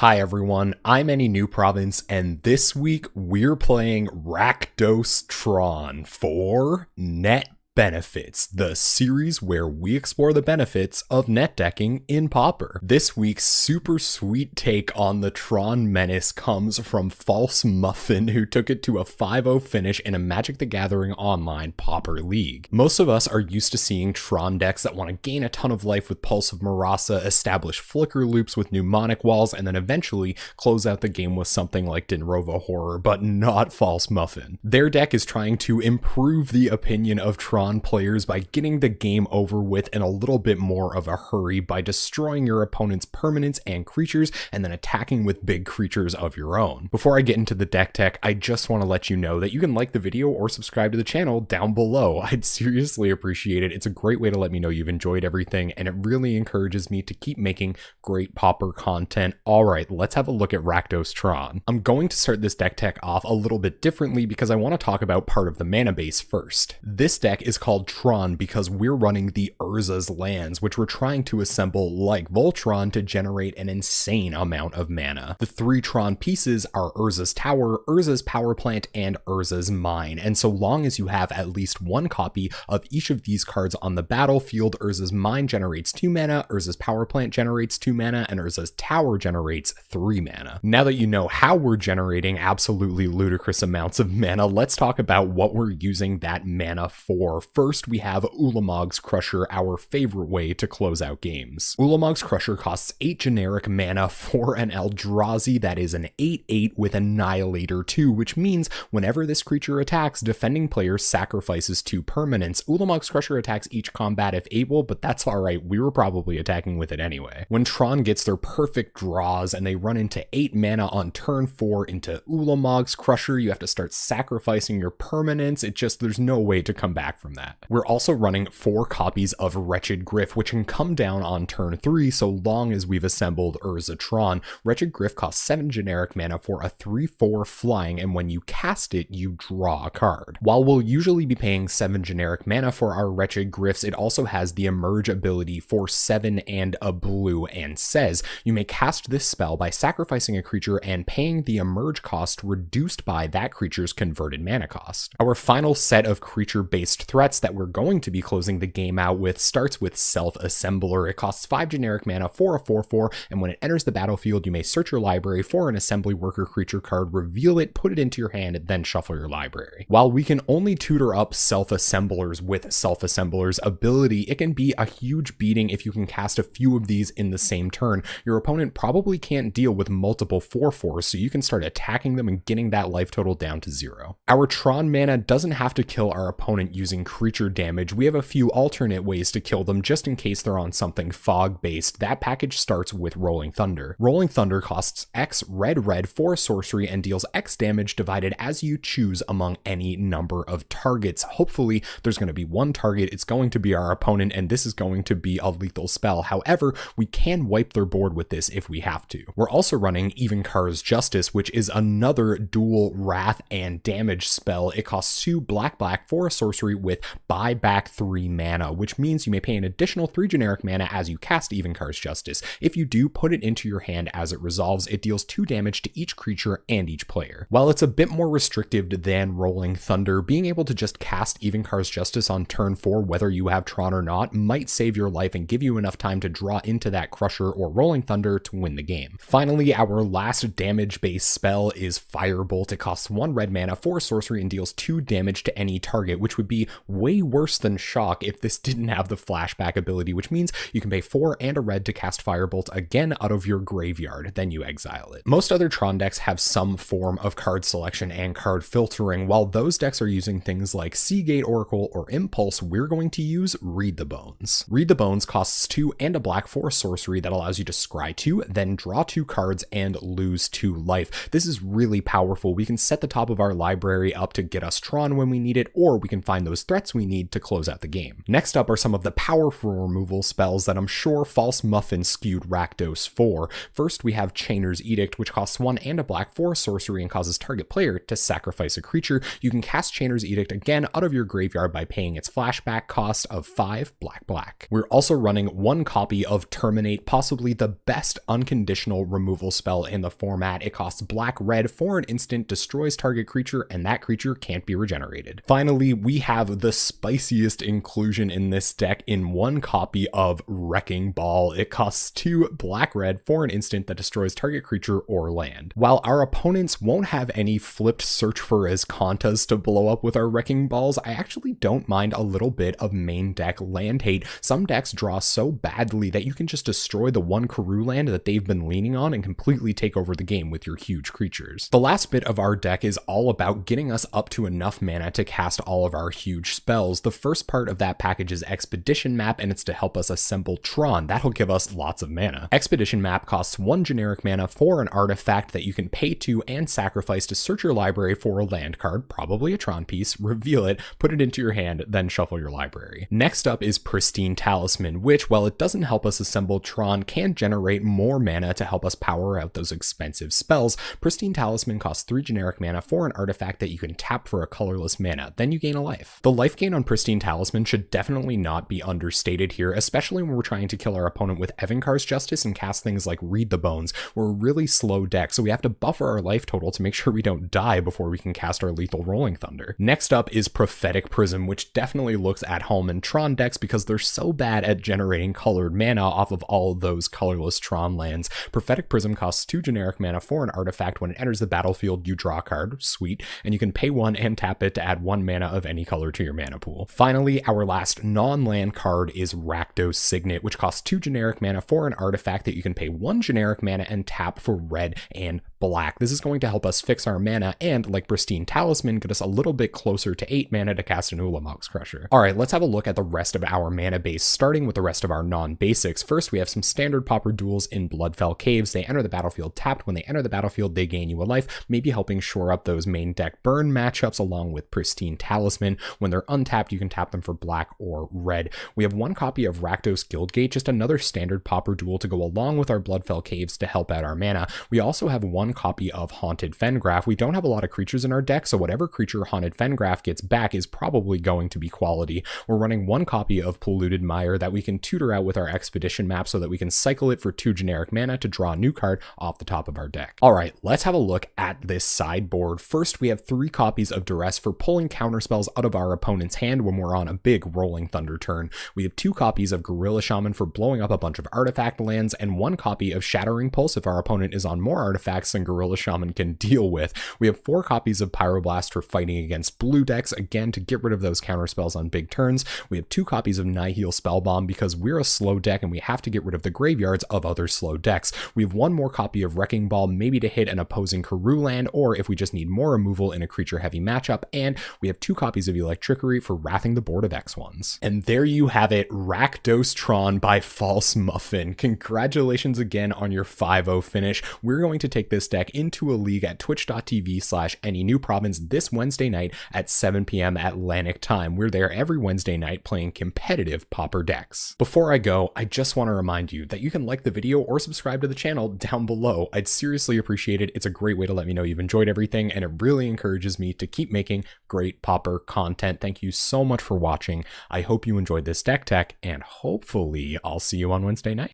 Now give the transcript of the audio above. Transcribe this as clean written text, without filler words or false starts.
Hi everyone, I'm Any New Province, and this week we're playing Rakdos Tron for Net Benefits, the series where we explore the benefits of net decking in Pauper. This week's super sweet take on the Tron menace comes from False Muffin, who took it to a 5-0 finish in a Magic the Gathering Online Pauper League. Most of us are used to seeing Tron decks that want to gain a ton of life with Pulse of Marasa, establish flicker loops with mnemonic walls, and then eventually close out the game with something like Dinrova Horror, but not False Muffin. Their deck is trying to improve the opinion of Tron players by getting the game over with in a little bit more of a hurry by destroying your opponent's permanents and creatures and then attacking with big creatures of your own. Before I get into the deck tech, I just want to let you know that you can like the video or subscribe to the channel down below. I'd seriously appreciate it. It's a great way to let me know you've enjoyed everything, and it really encourages me to keep making great Pauper content. Alright, let's have a look at Rakdos Tron. I'm going to start this deck tech off a little bit differently because I want to talk about part of the mana base first. This deck is called Tron because we're running the Urza's lands, which we're trying to assemble like Voltron to generate an insane amount of mana. The three Tron pieces are Urza's Tower, Urza's Power Plant, and Urza's Mine, and so long as you have at least one copy of each of these cards on the battlefield, Urza's Mine generates 2 mana, Urza's Power Plant generates 2 mana, and Urza's Tower generates 3 mana. Now that you know how we're generating absolutely ludicrous amounts of mana, let's talk about what we're using that mana for. First, we have Ulamog's Crusher, our favorite way to close out games. Ulamog's Crusher costs 8 generic mana for an Eldrazi that is an 8/8 with Annihilator 2, which means whenever this creature attacks, defending player sacrifices 2 permanents. Ulamog's Crusher attacks each combat if able, but that's alright, we were probably attacking with it anyway. When Tron gets their perfect draws and they run into 8 mana on turn 4 into Ulamog's Crusher, you have to start sacrificing your permanents. There's no way to come back from that. We're also running 4 copies of Wretched Gryff, which can come down on turn 3 so long as we've assembled Urza Tron. Wretched Gryff costs 7 generic mana for a 3/4 flying, and when you cast it, you draw a card. While we'll usually be paying 7 generic mana for our Wretched Gryffs, it also has the Emerge ability for 7 and a blue, and says you may cast this spell by sacrificing a creature and paying the Emerge cost reduced by that creature's converted mana cost. Our final set of creature-based threats that we're going to be closing the game out with starts with Self-Assembler. It costs 5 generic mana for a 4/4, and when it enters the battlefield, you may search your library for an Assembly Worker creature card, reveal it, put it into your hand, then shuffle your library. While we can only tutor up Self-Assemblers with Self-Assembler's ability, it can be a huge beating if you can cast a few of these in the same turn. Your opponent probably can't deal with multiple 4/4s, so you can start attacking them and getting that life total down to 0. Our Tron mana doesn't have to kill our opponent using creature damage. We have a few alternate ways to kill them just in case they're on something fog based. That package starts with Rolling Thunder. Rolling Thunder costs X red for a sorcery and deals X damage divided as you choose among any number of targets. Hopefully there's going to be one target, it's going to be our opponent, and this is going to be a lethal spell. However, we can wipe their board with this if we have to. We're also running Evenkar's Justice, which is another dual wrath and damage spell. It costs 2 black for a sorcery with buy back 3 mana, which means you may pay an additional 3 generic mana as you cast Evenkar's Justice. If you do, put it into your hand as it resolves. It deals 2 damage to each creature and each player. While it's a bit more restrictive than Rolling Thunder, being able to just cast Evenkar's Justice on turn 4, whether you have Tron or not, might save your life and give you enough time to draw into that Crusher or Rolling Thunder to win the game. Finally, our last damage-based spell is Firebolt. It costs 1 red mana for a sorcery and deals 2 damage to any target, which would be way worse than Shock if this didn't have the flashback ability, which means you can pay 4 and a red to cast Firebolt again out of your graveyard, then you exile it. Most other Tron decks have some form of card selection and card filtering. While those decks are using things like Seagate Oracle or Impulse, we're going to use Read the Bones. Read the Bones costs 2 and a black for a sorcery that allows you to scry 2, then draw 2 cards and lose 2 life. This is really powerful. We can set the top of our library up to get us Tron when we need it, or we can find those threat threats we need to close out the game. Next up are some of the powerful removal spells that I'm sure False Muffin skewed Rakdos for. First, we have Chainer's Edict, which costs 1 and a black for sorcery and causes target player to sacrifice a creature. You can cast Chainer's Edict again out of your graveyard by paying its flashback cost of 5 black. We're also running 1 copy of Terminate, possibly the best unconditional removal spell in the format. It costs black-red for an instant, destroys target creature, and that creature can't be regenerated. Finally, we have the spiciest inclusion in this deck in 1 copy of Wrecking Ball. It costs 2 black-red for an instant that destroys target creature or land. While our opponents won't have any flipped Search for Azkantas to blow up with our Wrecking Balls, I actually don't mind a little bit of main deck land hate. Some decks draw so badly that you can just destroy the 1 Karoo land that they've been leaning on and completely take over the game with your huge creatures. The last bit of our deck is all about getting us up to enough mana to cast all of our huge spells. The first part of that package is Expedition Map, and it's to help us assemble Tron. That'll give us lots of mana. Expedition Map costs 1 generic mana for an artifact that you can pay to and sacrifice to search your library for a land card, probably a Tron piece, reveal it, put it into your hand, then shuffle your library. Next up is Pristine Talisman, which, while it doesn't help us assemble Tron, can generate more mana to help us power out those expensive spells. Pristine Talisman costs 3 generic mana for an artifact that you can tap for a colorless mana, then you gain a life. The life gain on Pristine Talisman should definitely not be understated here, especially when we're trying to kill our opponent with Evenkar's Justice and cast things like Read the Bones. We're a really slow deck, so we have to buffer our life total to make sure we don't die before we can cast our lethal Rolling Thunder. Next up is Prophetic Prism, which definitely looks at home in Tron decks because they're so bad at generating colored mana off of all of those colorless Tron lands. Prophetic Prism costs 2 generic mana for an artifact. When it enters the battlefield, you draw a card, sweet, and you can pay 1 and tap it to add 1 mana of any color to your mana pool. Finally, our last non-land card is Rakdos Signet, which costs 2 generic mana for an artifact that you can pay 1 generic mana and tap for red and black. This is going to help us fix our mana and, like Pristine Talisman, get us a little bit closer to 8 mana to cast an Ulamog's Crusher. Alright, let's have a look at the rest of our mana base, starting with the rest of our non-basics. First, we have some standard Pauper duels in Bloodfell Caves. They enter the battlefield tapped. When they enter the battlefield, they gain you a life, maybe helping shore up those main deck burn matchups along with Pristine Talisman. When they're untapped, you can tap them for black or red. We have 1 copy of Rakdos Guildgate, just another standard Pauper duel to go along with our Bloodfell Caves to help out our mana. We also have 1 copy of Haunted Fengraf. We don't have a lot of creatures in our deck, so whatever creature Haunted Fengraf gets back is probably going to be quality. We're running 1 copy of Polluted Mire that we can tutor out with our Expedition Map so that we can cycle it for 2 generic mana to draw a new card off the top of our deck. Alright, let's have a look at this sideboard. First, we have 3 copies of Duress for pulling counterspells out of our opponent's hand when we're on a big Rolling Thunder turn. We have 2 copies of Gorilla Shaman for blowing up a bunch of artifact lands, and 1 copy of Shattering Pulse if our opponent is on more artifacts than Gorilla Shaman can deal with. We have 4 copies of Pyroblast for fighting against blue decks, again to get rid of those counterspells on big turns. We have 2 copies of Nihil Spellbomb because we're a slow deck and we have to get rid of the graveyards of other slow decks. We have 1 more copy of Wrecking Ball, maybe to hit an opposing Karoo land, or if we just need more removal in a creature heavy matchup, and we have 2 copies of Electrickery for wrathing the board of X1s. And there you have it, Rakdos Tron by False Muffin. Congratulations again on your 5-0 finish. We're going to take this deck into a league at twitch.tv/AnyNewProvince this Wednesday night at 7 p.m. Atlantic time. We're there every Wednesday night playing competitive Pauper decks. Before I go, I just want to remind you that you can like the video or subscribe to the channel down below. I'd seriously appreciate it. It's a great way to let me know you've enjoyed everything, and it really encourages me to keep making great Pauper content. Thank you so much for watching. I hope you enjoyed this deck tech, and hopefully I'll see you on Wednesday night.